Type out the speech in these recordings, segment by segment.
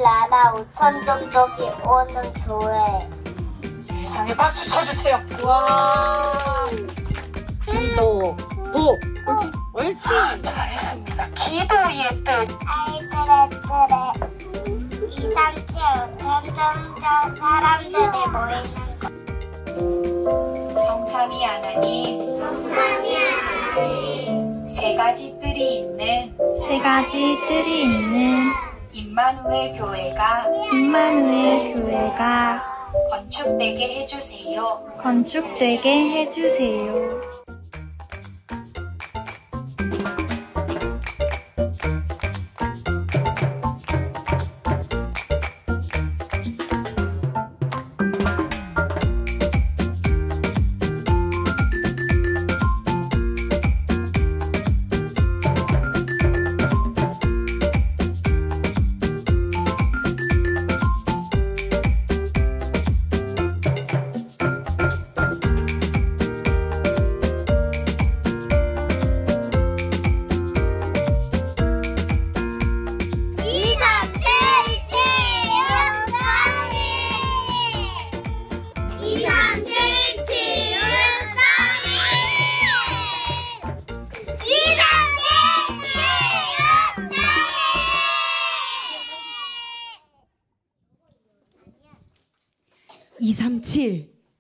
나라 5천 종족이 오는 교회. 세상에 박수 쳐주세요. 와. 기도, 도. 옳지. 잘했습니다. 기도의 뜻. 아이들의 뜰에 2, 3, 7, 5천 종족 사람들이 모이는 것. 성삼위 하나님. 세 가지 뜰이 있는 임마누엘 교회가 건축되게 해주세요.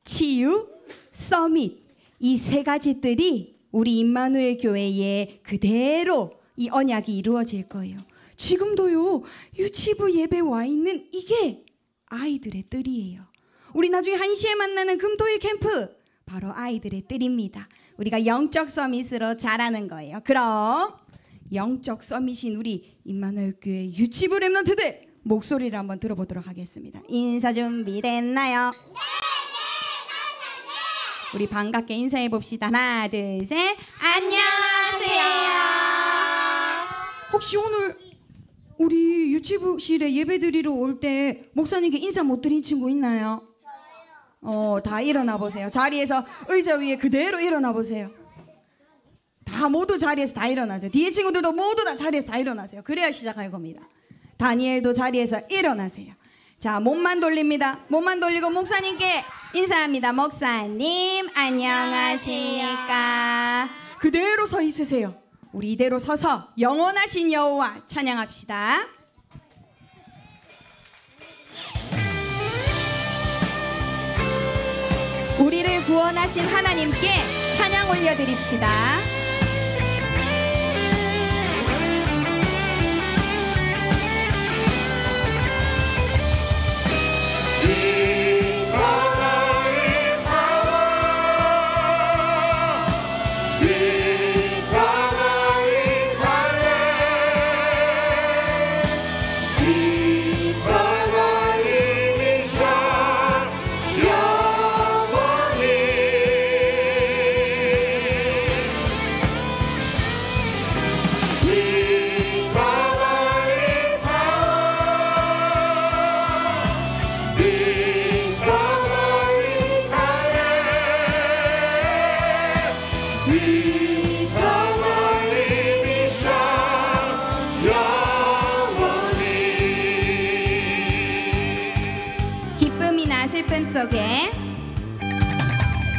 치유, 서밋 이 세 가지 뜰이 우리 임마누엘 교회에 그대로 이 언약이 이루어질 거예요. 지금도요 유치부 예배 와 있는 이게 아이들의 뜰이에요. 우리 나중에 1시에 만나는 금토일 캠프 바로 아이들의 뜰입니다. 우리가 영적 서밋으로 자라는 거예요. 그럼 영적 서밋인 우리 임마누엘 교회 유치부 렘넌트들 목소리를 한번 들어보도록 하겠습니다. 인사 준비됐나요? 우리 반갑게 인사해 봅시다. 하나, 둘, 셋. 안녕하세요. 혹시 오늘 우리 유치부실에 예배드리러 올 때 목사님께 인사 못 드린 친구 있나요? 다 일어나 보세요. 자리에서 의자 위에 그대로 일어나 보세요. 다 모두 자리에서 다 일어나세요. 뒤에 친구들도 모두 다 자리에서 다 일어나세요. 그래야 시작할 겁니다. 다니엘도 자리에서 일어나세요. 자, 몸만 돌립니다. 몸만 돌리고 목사님께 인사합니다. 목사님 안녕하십니까? 그대로 서 있으세요. 우리 이대로 서서 영원하신 여호와 찬양합시다. 우리를 구원하신 하나님께 찬양 올려드립시다.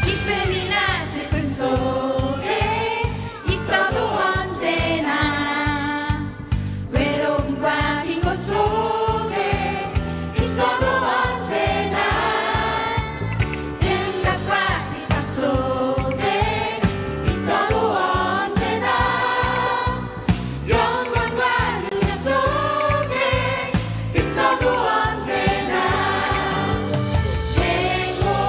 기쁨이나 슬픔 속에 있어도 언제나 외로움과 빈 곳 속에 있어도 언제나 생각과 비방 속에 있어도 언제나 영광과 능력 속에 있어도 언제나 행복한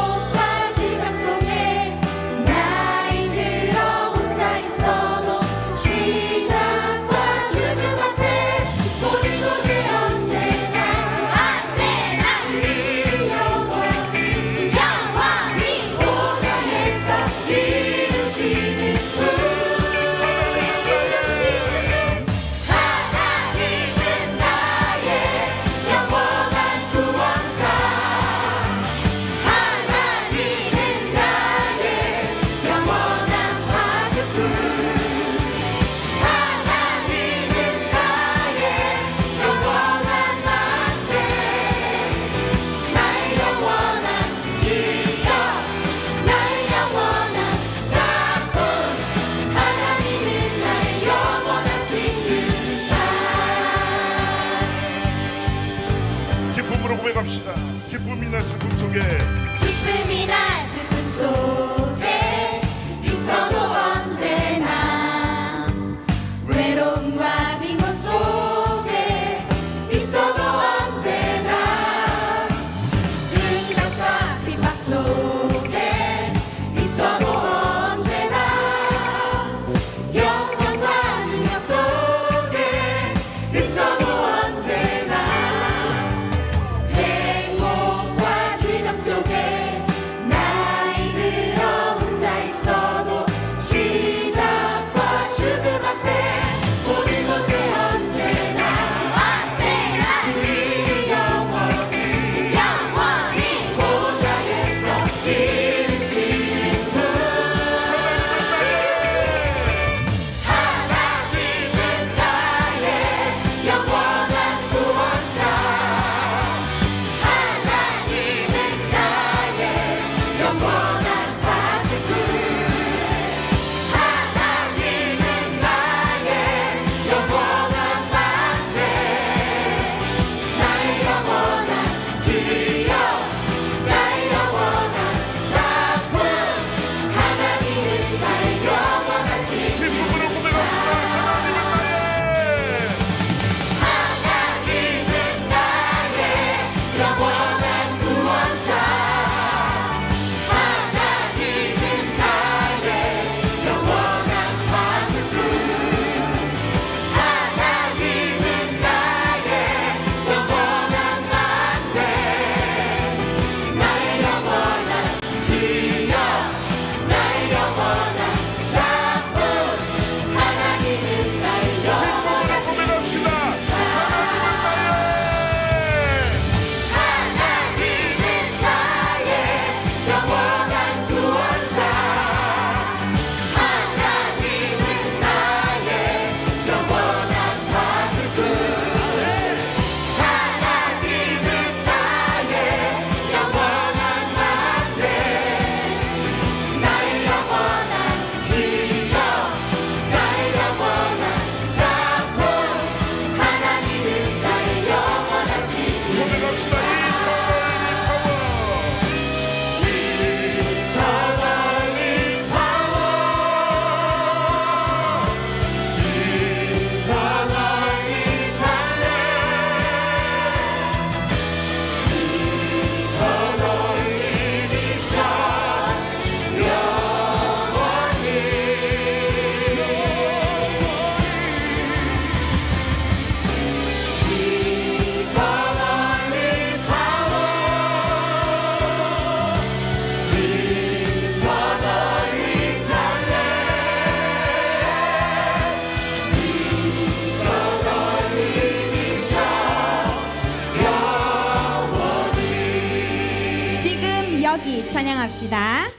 찬양합시다.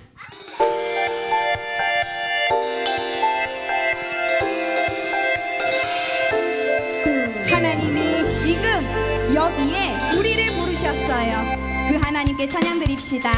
하나님이 지금 여기에 우리를 부르셨어요. 그 하나님께 찬양 드립시다.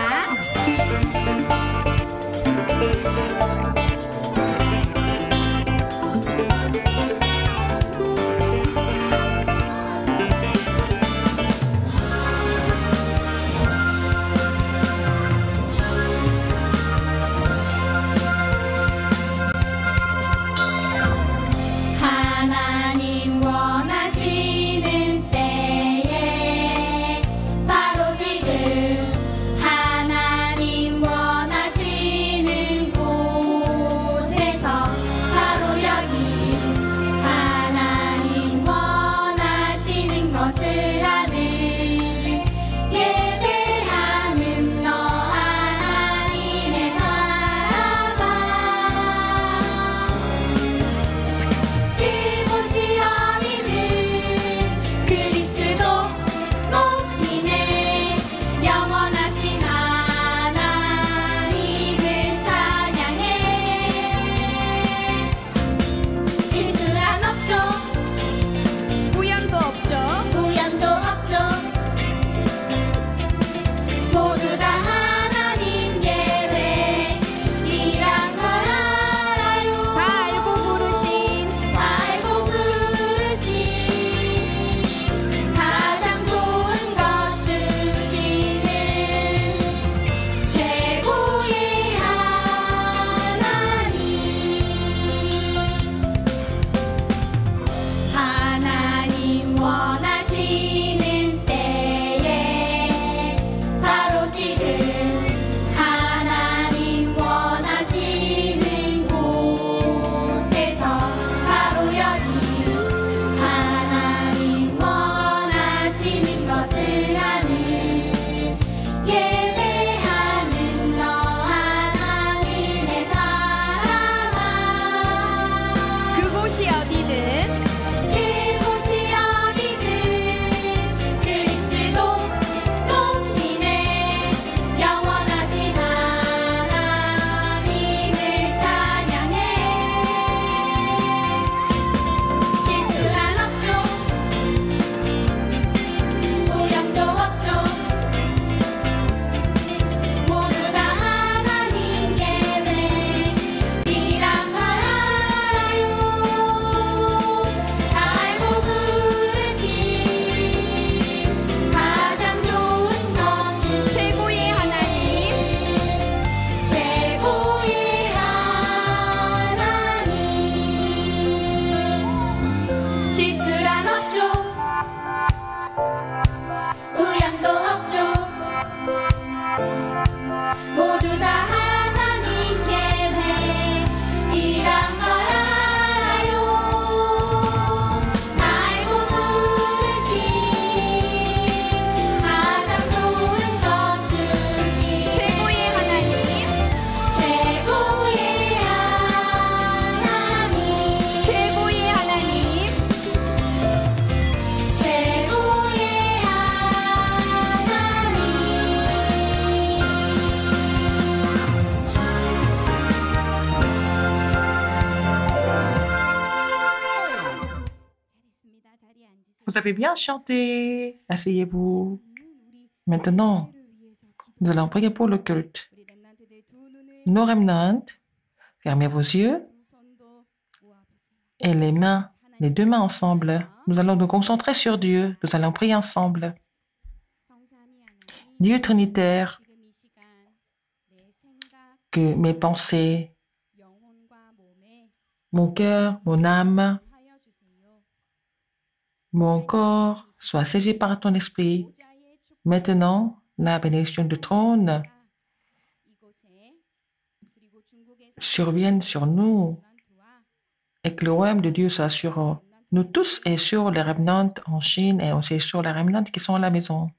하나님 원하시는 때에 바로 지금 하나님 원하시는 곳에서 바로 여기 하나님 원하시는 것을 하는 예배하는 너 하나님의 사람아 그곳이 어디든 그리스도 높이네 영원하신 하나님을 찬양해 실수란 없죠 우연도 없죠. 우연도 없죠 모두 다 하나님 계획이란 걸 알아요 다 알고 부르신 알고 부르신 가장 좋은 것 주시는 최고의 하나님 원하시는 때에 바로 지금 하나님 원하시는 곳에서 바로 여기 하나님 원하시는 것을 하는 예배하는 너 하나님의 사람아 그곳이 어디든 그곳이 어디든 그리스도 높이네 영원하신 하나님을 찬양해 실수란 없죠 우연도 없죠 모두 다 하나님 계획이란 걸 알아요 다 알고 부르신 가장 좋은 것 주신 최고의 하나님 최고의 하나님 실수란 없죠 우연도 없죠 모두 다 하나님 계획이란 걸 알아요 다 알고 부르신 가장 좋은 것 주신 최고의 하나님 최고의 하나님 최고의 하나님 최고의 Vous avez bien chanté. Asseyez-vous. Maintenant, nous allons prier pour le culte. Nos remnants, fermez vos yeux et les deux mains ensemble. Nous allons nous concentrer sur Dieu. Nous allons prier ensemble. Dieu Trinitaire, que mes pensées, mon cœur, mon âme, mon corps soient saisis par ton esprit. Maintenant, la bénédiction du trône survienne sur nous et que le royaume de Dieu soit sur nous tous et sur les remnants en Chine et aussi sur les remnants qui sont à la maison.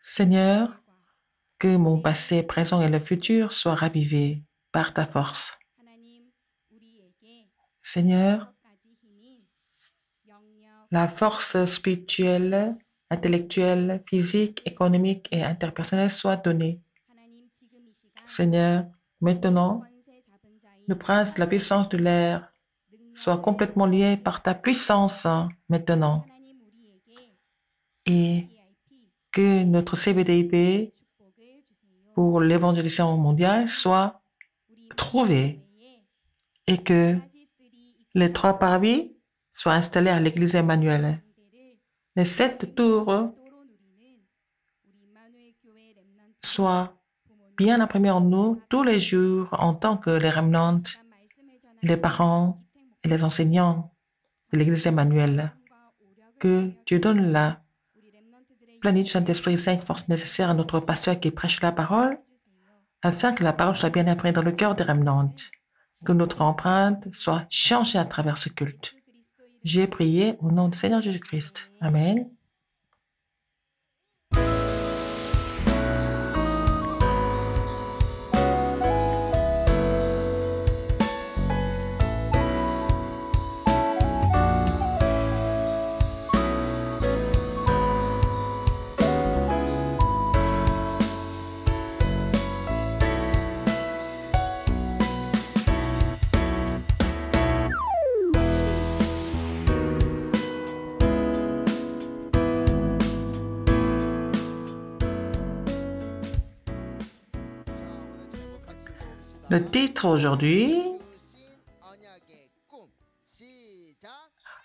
Seigneur, que mon passé, présent et le futur soient ravivés par ta force. Seigneur, la force spirituelle intellectuelle, physique, économique et interpersonnelle soit donnée. Seigneur, maintenant, le prince de la puissance de l'air soit complètement lié par ta puissance maintenant. Et que notre CBDIP pour l'évangélisation mondiale soit trouvé et que les 3 parvis soient installés à l'église Emmanuel. Les 7 tours soient bien imprimés en nous tous les jours en tant que les remnants, les parents et les enseignants de l'église Emmanuel. Que Dieu donne la plénitude du Saint-Esprit et 5 forces nécessaires à notre pasteur qui prêche la parole, afin que la parole soit bien imprimée dans le cœur des remnants, que notre empreinte soit changée à travers ce culte. J'ai prié au nom du Seigneur Jésus-Christ. Amen. Le titre aujourd'hui,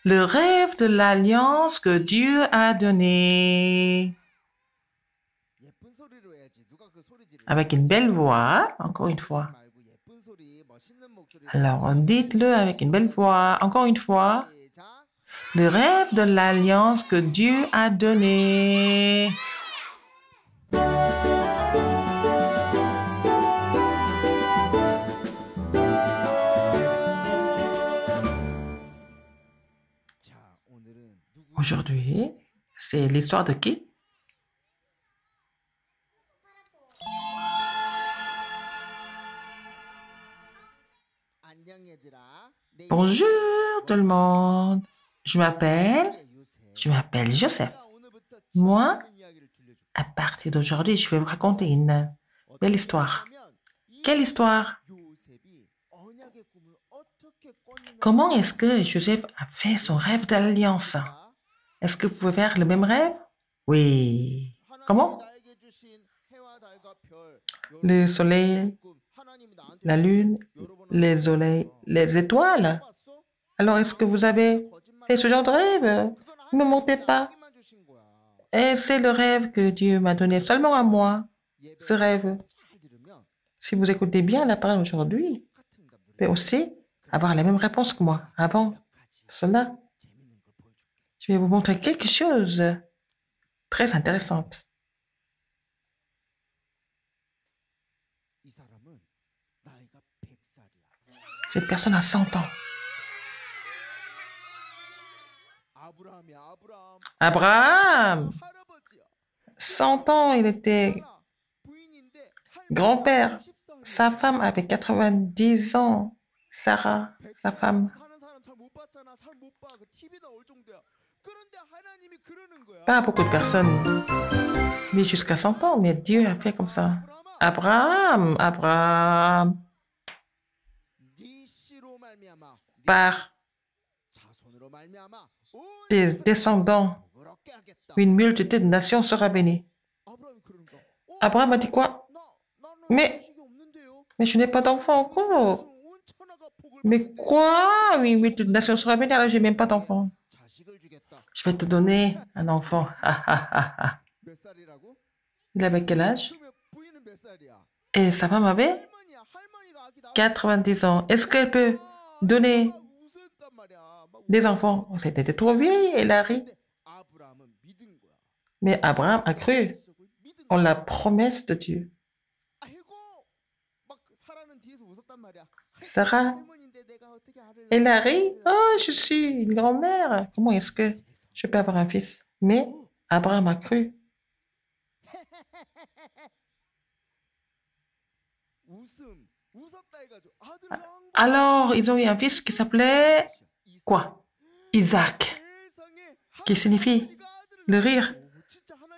le rêve de l'alliance que Dieu a donné. Avec une belle voix, encore une fois. Alors, dites-le avec une belle voix, encore une fois. Le rêve de l'alliance que Dieu a donné. Aujourd'hui, c'est l'histoire de qui? Bonjour tout le monde. Je m'appelle Joseph. Moi, à partir d'aujourd'hui, je vais vous raconter une belle histoire. Quelle histoire? Comment est-ce que Joseph a fait son rêve d'alliance? Est-ce que vous pouvez faire le même rêve? Oui. Comment? Le soleil, la lune, les étoiles. Alors, est-ce que vous avez fait ce genre de rêve? Ne me mentez pas. Et c'est le rêve que Dieu m'a donné seulement à moi, ce rêve. Si vous écoutez bien la parole aujourd'hui, vous pouvez aussi avoir la même réponse que moi. Avant cela, je vais vous montrer quelque chose de très intéressant. Cette personne a 100 ans. Abraham, 100 ans, il était grand-père. Sa femme avait 90 ans. Sarah, sa femme. Pas beaucoup de personnes vivent jusqu'à 100 ans, mais Dieu a fait comme ça. Abraham, par tes descendants, une multitude de nations sera bénie. Abraham a dit quoi? Mais je n'ai pas d'enfant encore. Mais quoi? Oui, multitude de nations sera bénie, alors je n'ai même pas d'enfant. Je vais te donner un enfant. Il avait quel âge? Et sa femme avait 90 ans. Est-ce qu'elle peut donner des enfants? C'était trop vieille, elle a ri. Mais Abraham a cru en la promesse de Dieu. Sarah, elle a ri. Oh, je suis une grand-mère. Comment est-ce que je peux avoir un fils? Mais Abraham a cru. Alors, ils ont eu un fils qui s'appelait quoi? Isaac, qui signifie le rire.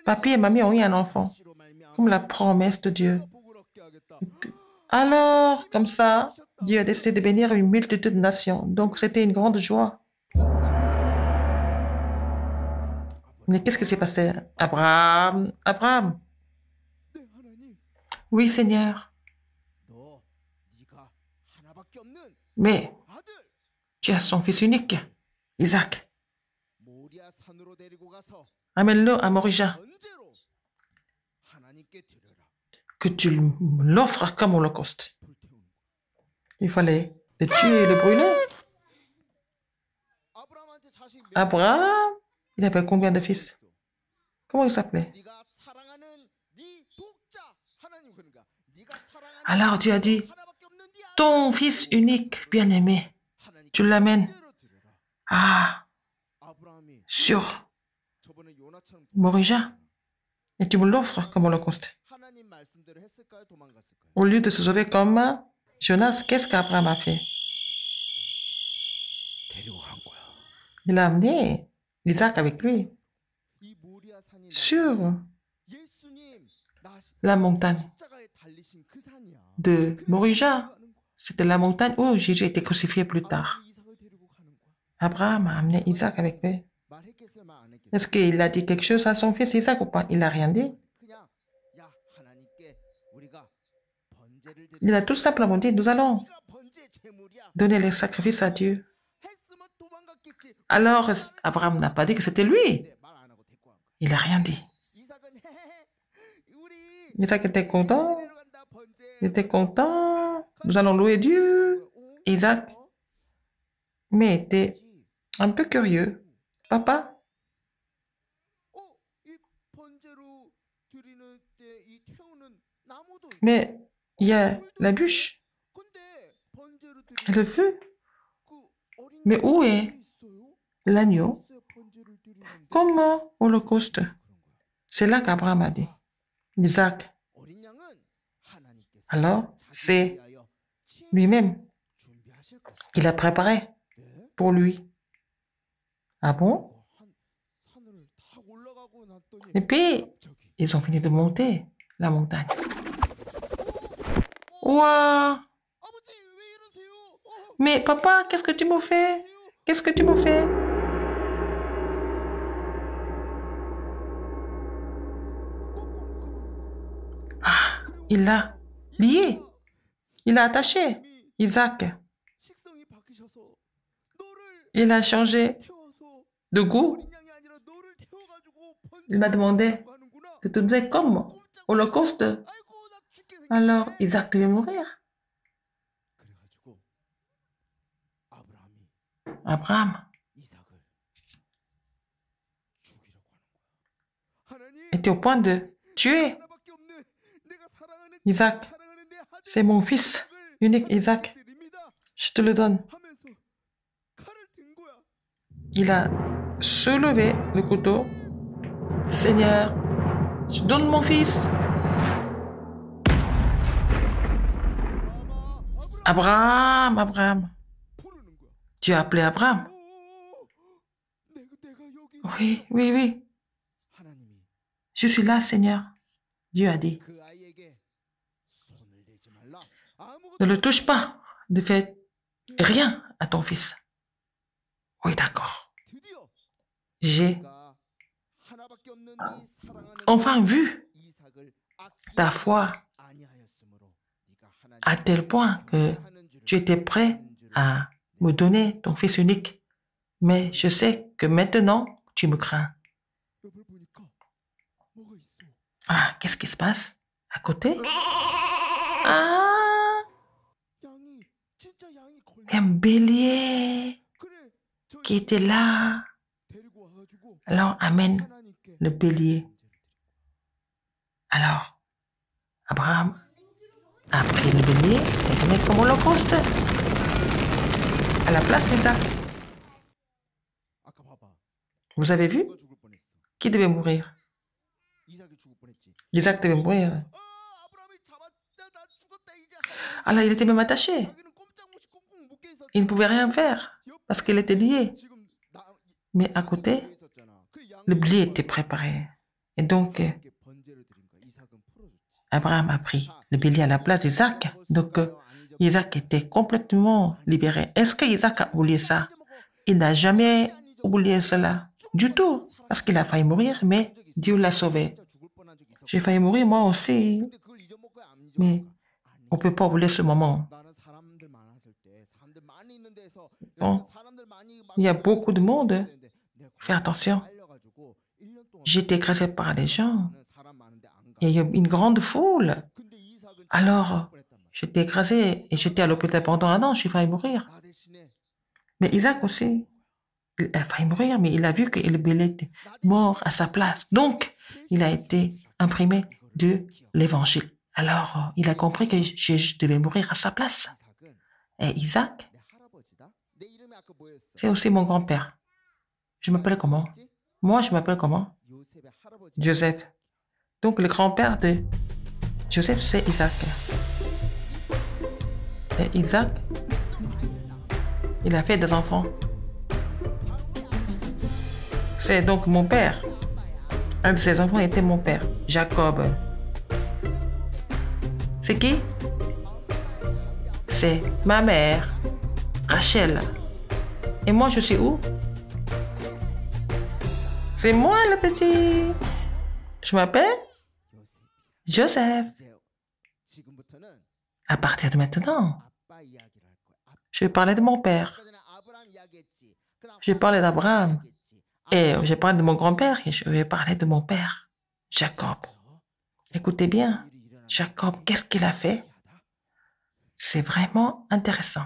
Papi et mamie ont eu un enfant, comme la promesse de Dieu. Alors, comme ça, Dieu a décidé de bénir une multitude de nations. Donc, c'était une grande joie. Mais qu'est-ce qui s'est passé? Abraham, Abraham. Oui, Seigneur. Mais tu as son fils unique, Isaac. Amène-le à Morija. Que tu l'offres comme holocauste. Il fallait le tuer et le brûler. Abraham, il avait combien de fils? Comment il s'appelait? Alors Dieu a dit, ton fils unique, bien-aimé, tu l'amènes sur Morija et tu me l'offres comme holocauste. Au lieu de se sauver comme Jonas, qu'est-ce qu'Abraham a fait? Il a amené Isaac avec lui sur la montagne de Morija. C'était la montagne où Jésus a été crucifié plus tard. Abraham a amené Isaac avec lui. Est-ce qu'il a dit quelque chose à son fils Isaac ou pas? Il n'a rien dit. Il a tout simplement dit, nous allons donner les sacrifices à Dieu. Alors, Abraham n'a pas dit que c'était lui. Il n'a rien dit. Isaac était content. Il était content. Nous allons louer Dieu. Isaac, mais était un peu curieux. Papa, mais il y a la bûche et le feu. Mais où est l'agneau? Comment holocauste? C'est là qu'Abraham a dit. Isaac. Alors, c'est lui-même qu'il a préparé pour lui. Ah bon? Et puis, ils ont fini de monter la montagne. Ouah! Mais papa, qu'est-ce que tu me fais? Qu'est-ce que tu me fais? Ah, il l'a lié. Il a attaché Isaac. Il a changé de goût. Il m'a demandé de te donner comme holocauste. Alors, Isaac devait mourir. Abraham était au point de tuer Isaac. C'est mon fils unique, Isaac. Je te le donne. Il a soulevé le couteau. Seigneur, je donne mon fils. Abraham, Abraham. Tu as appelé Abraham? Oui, oui, oui. Je suis là, Seigneur. Dieu a dit. Ne le touche pas. Ne fais rien à ton fils. Oui, d'accord. J'ai enfin vu ta foi à tel point que tu étais prêt à me donner ton fils unique. Mais je sais que maintenant, tu me crains. Ah, qu'est-ce qui se passe à côté? Ah, un bélier qui était là. Alors, amène le bélier. Alors, Abraham a pris le bélier et donné comme holocauste à la place d'Isaac. Vous avez vu? Qui devait mourir? Isaac devait mourir. Alors, il était même attaché. Il ne pouvait rien faire parce qu'il était lié. Mais à côté, le blé était préparé. Et donc, Abraham a pris le bélier à la place d'Isaac. Donc, Isaac était complètement libéré. Est-ce qu'Isaac a oublié ça? Il n'a jamais oublié cela du tout. Parce qu'il a failli mourir, mais Dieu l'a sauvé. J'ai failli mourir moi aussi. Mais on ne peut pas oublier ce moment. Bon, il y a beaucoup de monde. Fais attention. J'étais écrasé par les gens. Il y a une grande foule. Alors, j'étais écrasé et j'étais à l'hôpital pendant 1 an. J'ai failli mourir. Mais Isaac aussi, il a failli mourir, mais il a vu que le bélier était mort à sa place. Donc, il a été imprimé de l'évangile. Alors, il a compris que je devais mourir à sa place. Et Isaac, c'est aussi mon grand-père. Je m'appelle comment? Moi, je m'appelle comment? Joseph. Donc, le grand-père de Joseph, c'est Isaac. Et Isaac, il a fait des enfants. C'est donc mon père. Un de ses enfants était mon père, Jacob. C'est qui? C'est ma mère, Rachel. Et moi, je suis où? C'est moi, le petit. Je m'appelle Joseph. À partir de maintenant, je vais parler de mon père. Je vais parler d'Abraham. Et je vais parler de mon grand-père et je vais parler de mon père, Jacob. Écoutez bien, Jacob, qu'est-ce qu'il a fait? C'est vraiment intéressant.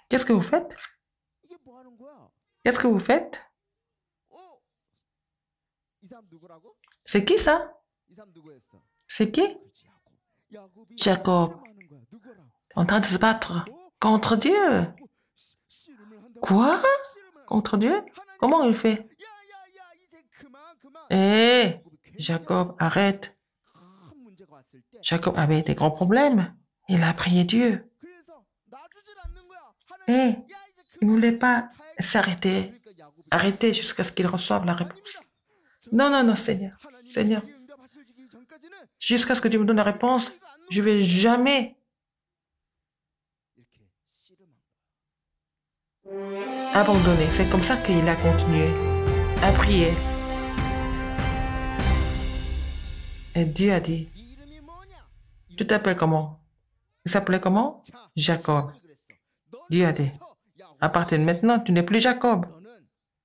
Qu'est-ce que vous faites? Qu'est-ce que vous faites? C'est qui ça? C'est qui? Jacob. En train de se battre contre Dieu. Quoi? Contre Dieu? Comment il fait? Hé, Jacob, arrête. Jacob avait des grands problèmes. Il a prié Dieu. Et il ne voulait pas s'arrêter. Arrêter jusqu'à ce qu'il reçoive la réponse. Non, non, non, Seigneur. Seigneur. Jusqu'à ce que tu me donnes la réponse, je ne vais jamais abandonner. C'est comme ça qu'il a continué à prier. Et Dieu a dit, tu t'appelles comment? Il s'appelait comment? Jacob. Dieu a dit, à partir de maintenant, tu n'es plus Jacob.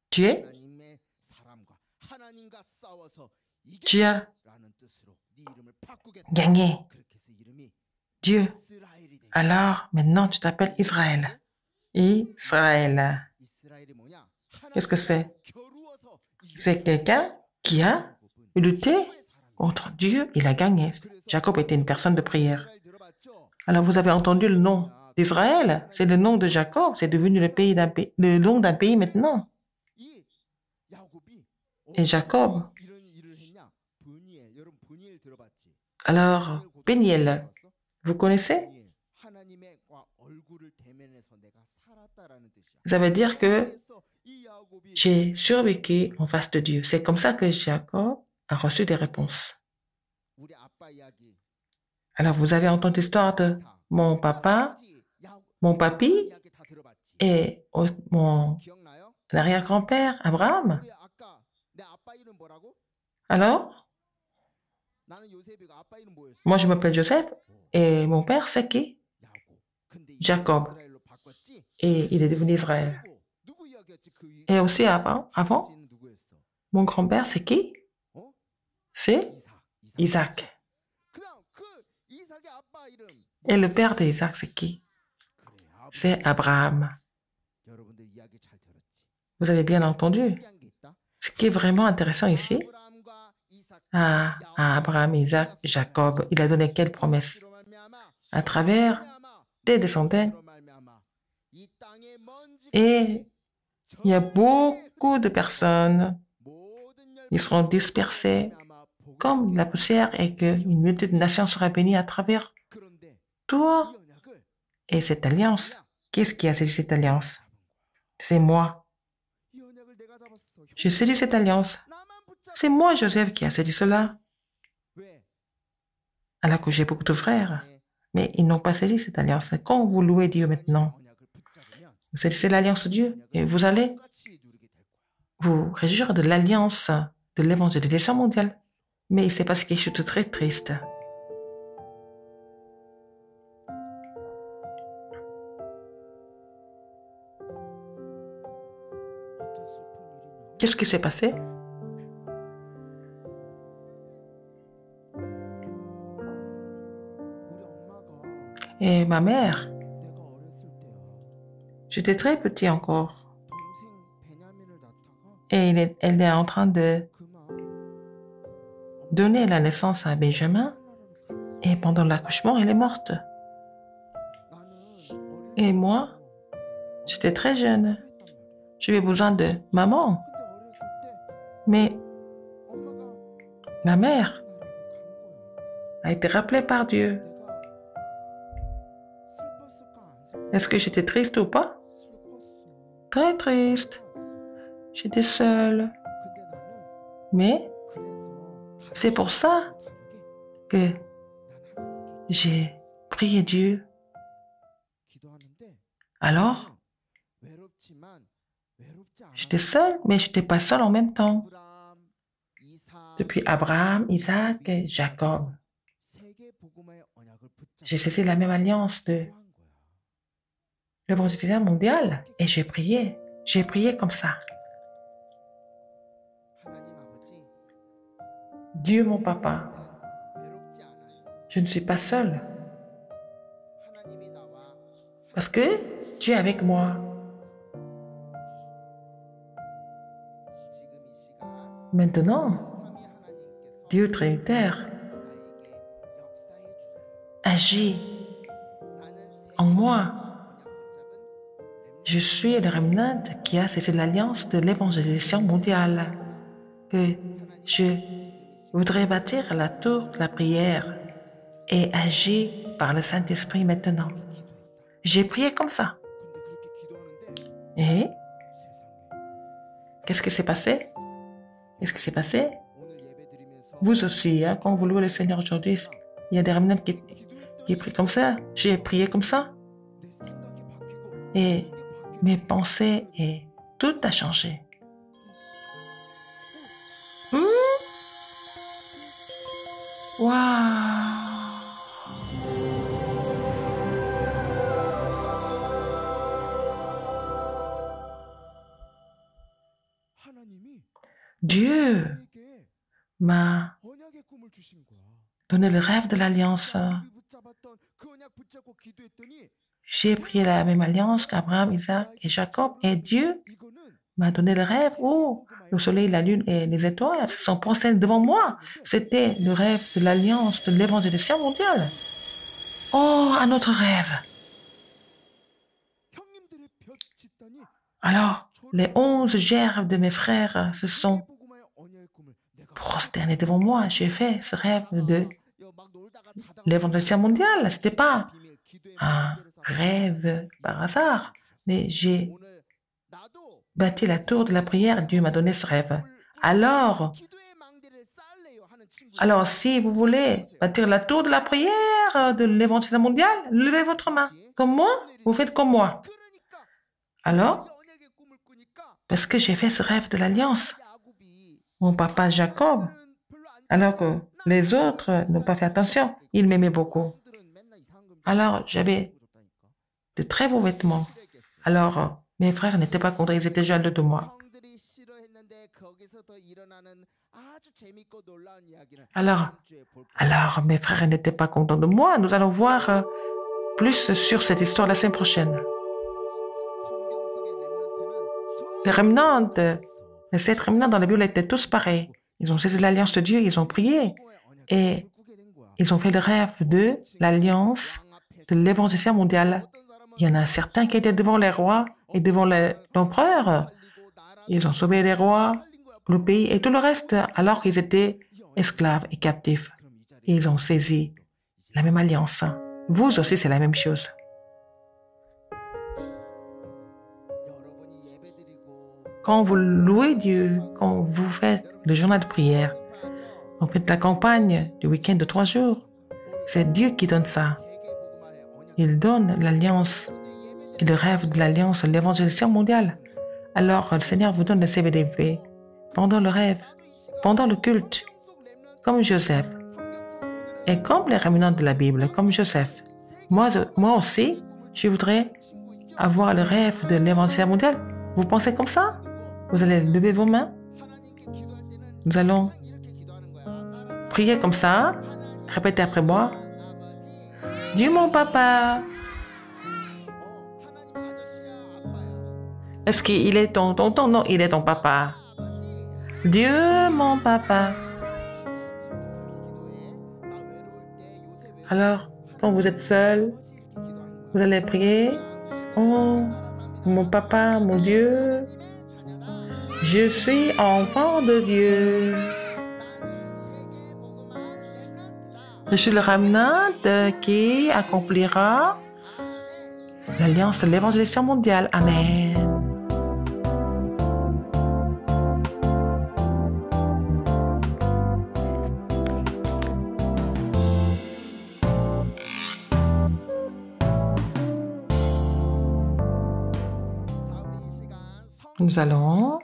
Tu es? Tu as gagné. Dieu. Alors, maintenant, tu t'appelles Israël. Israël. Qu'est-ce que c'est? C'est quelqu'un qui a lutté contre Dieu. Il a gagné. Jacob était une personne de prière. Alors, vous avez entendu le nom d'Israël. C'est le nom de Jacob. C'est devenu le nom d'un pays maintenant. Et Jacob. Alors, Péniel, vous connaissez? Ça veut dire que j'ai survécu en face de Dieu. C'est comme ça que Jacob a reçu des réponses. Alors, vous avez entendu l'histoire de mon papa, mon papy et mon arrière-grand-père, Abraham. Alors, moi, je m'appelle Joseph et mon père, c'est qui? Jacob. Et il est devenu Israël. Et aussi avant, mon grand-père, c'est qui? C'est Isaac. Et le père d'Isaac, c'est qui? C'est Abraham. Vous avez bien entendu. Ce qui est vraiment intéressant ici, à Abraham, Isaac, Jacob, il a donné quelle promesse? À travers des descendants. Et il y a beaucoup de personnes qui seront dispersées comme la poussière et qu'une multitude de nations sera bénie à travers toi. Et cette alliance, qu'est-ce qui a saisi cette alliance? C'est moi. J'ai saisi cette alliance. C'est moi, Joseph, qui a saisi cela. Alors que j'ai beaucoup de frères, mais ils n'ont pas saisi cette alliance. Quand vous louez Dieu maintenant, vous saisissez l'alliance de Dieu et vous allez vous réjouir de l'alliance de l'évangélisation mondiale. Mais il s'est passé quelque chose de très triste. Qu'est-ce qui s'est passé? Et ma mère, j'étais très petit encore. Et elle est en train de donner la naissance à Benjamin. Et pendant l'accouchement, elle est morte. Et moi, j'étais très jeune. J'avais besoin de maman. Mais ma mère a été rappelée par Dieu. Est-ce que j'étais triste ou pas? Très triste. J'étais seule. Mais c'est pour ça que j'ai prié Dieu. Alors, j'étais seule, mais je n'étais pas seule en même temps. Depuis Abraham, Isaac et Jacob, j'ai saisi la même alliance de l'évangélisation mondiale et j'ai prié. J'ai prié comme ça. Dieu, mon papa, je ne suis pas seule. Parce que tu es avec moi. Maintenant, Dieu Trinitaire agit en moi. Je suis le remnant qui a saisi l'alliance de l'évangélisation mondiale, que je voudrais bâtir la tour de la prière et agir par le Saint-Esprit maintenant. J'ai prié comme ça. Et qu'est-ce qui s'est passé? Qu'est-ce qui s'est passé? Vous aussi, hein, quand vous louez le Seigneur aujourd'hui, il y a des remnants qui prient comme ça. J'ai prié comme ça. Et mes pensées et tout a changé. Waouh! Dieu m'a donné le rêve de l'alliance. J'ai prié la même alliance qu'Abraham, Isaac et Jacob, et Dieu m'a donné le rêve où le soleil, la lune et les étoiles sont posés devant moi. C'était le rêve de l'alliance de l'évangélisation mondiale. Oh, un autre rêve. Alors, les 11 gerbes de mes frères se sont prosternés devant moi. J'ai fait ce rêve de l'évangélisation mondiale. Ce n'était pas un rêve par hasard, mais j'ai bâti la tour de la prière. Dieu m'a donné ce rêve. Alors, si vous voulez bâtir la tour de la prière de l'évangélisation mondiale, levez votre main. Comme moi, vous faites comme moi. Alors, parce que j'ai fait ce rêve de l'alliance, mon papa Jacob, alors que les autres n'ont pas fait attention, il m'aimait beaucoup. Alors, j'avais de très beaux vêtements. Alors, mes frères n'étaient pas contents, ils étaient jaloux de moi. Alors, mes frères n'étaient pas contents de moi. Nous allons voir plus sur cette histoire la semaine prochaine. Les remnants, les 7 remnants dans la Bible étaient tous pareils. Ils ont saisi l'alliance de Dieu, ils ont prié et ils ont fait le rêve de l'alliance de l'évangélisation mondiale. Il y en a certains qui étaient devant les rois et devant l'empereur. Ils ont sauvé les rois, le pays et tout le reste, alors qu'ils étaient esclaves et captifs. Ils ont saisi la même alliance. Vous aussi, c'est la même chose. Quand vous louez Dieu, quand vous faites le journal de prière, vous faites la campagne du week-end de 3 jours, c'est Dieu qui donne ça. Il donne l'alliance et le rêve de l'alliance de l'évangélisation mondiale. Alors, le Seigneur vous donne le CVDP pendant le rêve, pendant le culte, comme Joseph. Et comme les réminents de la Bible, comme Joseph. Moi aussi, je voudrais avoir le rêve de l'évangélisation mondiale. Vous pensez comme ça? Vous allez lever vos mains. Nous allons prier comme ça. Répétez après moi. Dieu mon papa. Est-ce qu'il est ton tonton? Non, il est ton papa. Dieu mon papa. Alors, quand vous êtes seul, vous allez prier. Oh, mon papa, mon Dieu, je suis enfant de Dieu. Je suis le remnant qui accomplira l'alliance de l'évangélisation mondiale. Amen. Nous allons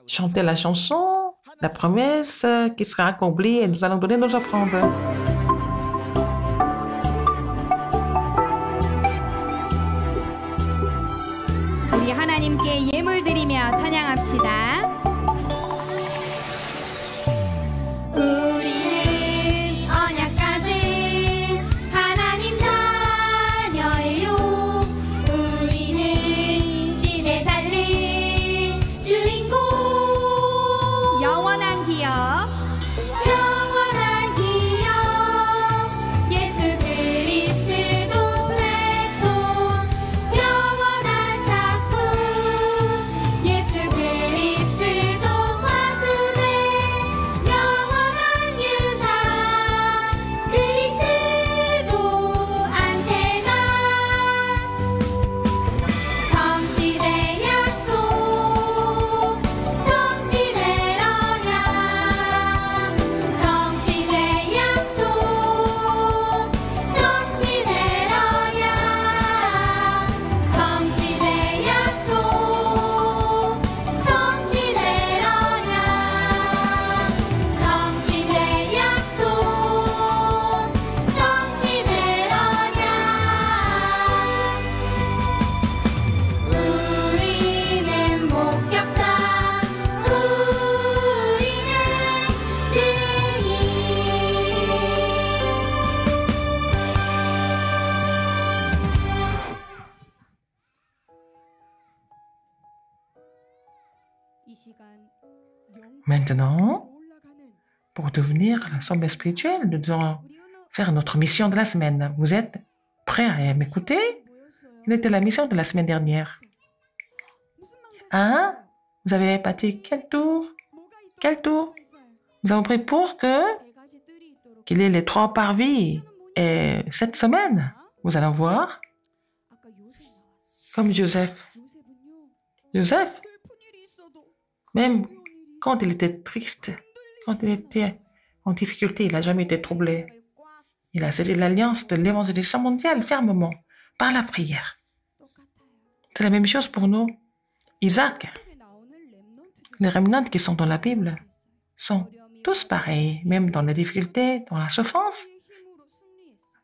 chanter la chanson, la promesse qui sera accomplie et nous allons donner nos offrandes. 우리 하나님께 예물 드리며 찬양합시다. 우리는 언약 가진 하나님 자녀예요. 우리는 시대 살릴 주인공. 영원한 기업. 영원한 기업. 예수 그리스도 플랫폼. 영원한 작품. 예수 그리스도 화수대. 영원한 유산. 그리스도 안테나. 성지대 약속. 성지대 언약. 성지대 약속. 성지대 언약. 성지대 약속. 성지대 언약. 성지대 약속. 성지대 언약. 우리는 목격자. 우리는 증인. 이 시간 Maintenant, pour devenir l'ensemble spirituel, nous devons faire notre mission de la semaine. Vous êtes prêts à m'écouter? Quelle était la mission de la semaine dernière? Hein? Vous avez parti quel tour? Quel tour? Nous avons pris pour qu'il y ait les 3 parvis. Et cette semaine, vous allez voir, comme Joseph. Joseph, même quand il était triste, quand il était en difficulté, il n'a jamais été troublé. Il a saisi l'alliance de l'évangélisation mondiale fermement, par la prière. C'est la même chose pour nous. Isaac, les remnants qui sont dans la Bible sont tous pareils, même dans les difficultés, dans la souffrance.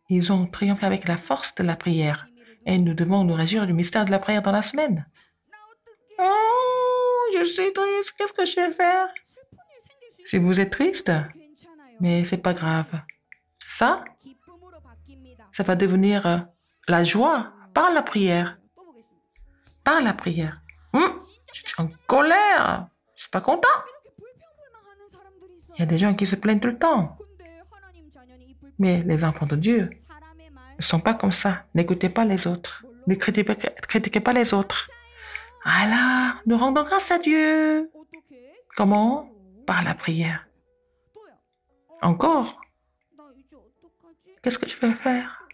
Ils ont triomphé avec la force de la prière. Et nous devons nous réjouir du mystère de la prière dans la semaine. Oh, je suis triste, qu'est-ce que je vais faire? Si vous êtes triste, mais c'est pas grave. Ça va devenir la joie par la prière. Par la prière. Je suis en colère, je suis pas content. Il y a des gens qui se plaignent tout le temps. Mais les enfants de Dieu ne sont pas comme ça. N'écoutez pas les autres. Ne critiquez pas les autres. Alors, nous rendons grâce à Dieu. Comment? Par la prière. Encore? Qu'est-ce que je vais faire?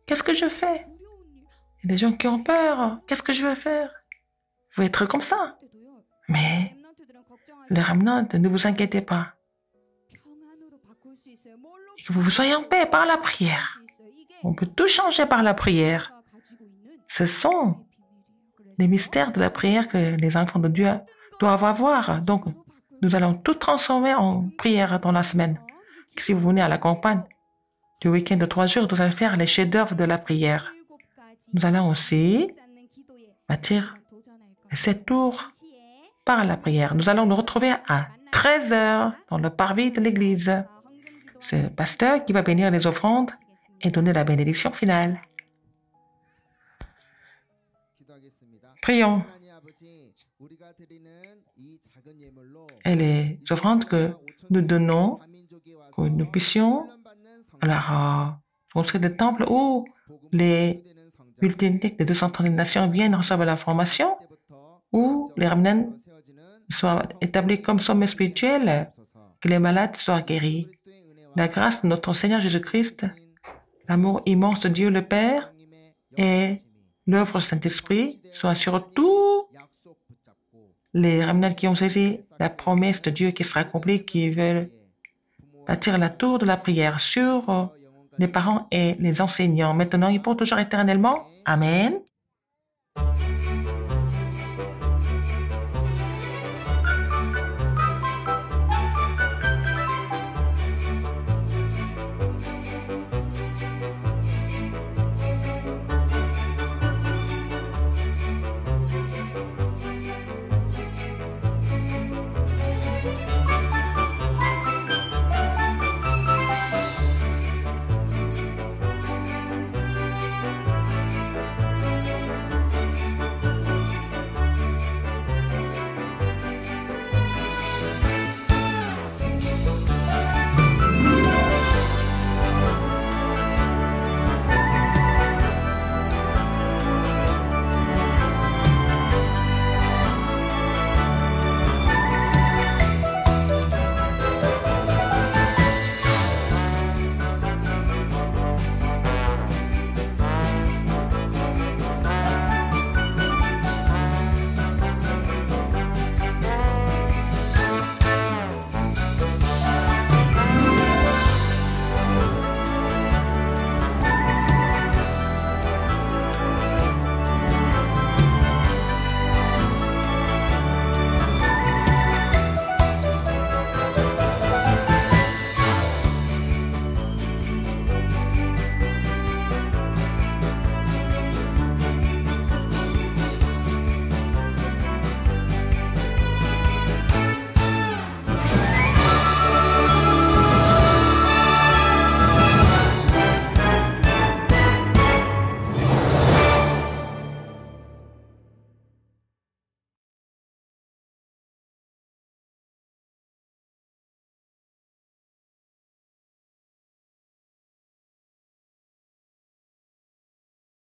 Qu'est-ce que je fais? Il y a des gens qui ont peur. Qu'est-ce que je vais faire? Vous pouvez être comme ça. Mais les remnants, ne vous inquiétez pas. Que vous soyez en paix par la prière. On peut tout changer par la prière. Ce sont les mystères de la prière que les enfants de Dieu doivent avoir. Donc, nous allons tout transformer en prière dans la semaine. Si vous venez à la campagne du week-end de 3 jours, nous allons faire les chefs-d'œuvre de la prière. Nous allons aussi bâtir les 7 tours par la prière. Nous allons nous retrouver à 13h dans le parvis de l'église. C'est le pasteur qui va bénir les offrandes et donner la bénédiction finale. Prions. Et les offrandes que nous donnons, que nous puissions construire des temples où les bulletins des 230 nations viennent recevoir l'information, où les remnants soient établis comme sommet spirituel, que les malades soient guéris. La grâce de notre Seigneur Jésus-Christ, l'amour immense de Dieu le Père et l'œuvre du Saint-Esprit soient sur tous les remnants qui ont saisi la promesse de Dieu qui sera accomplie, qui veulent bâtir la tour de la prière sur les parents et les enseignants, maintenant et pour toujours éternellement. Amen.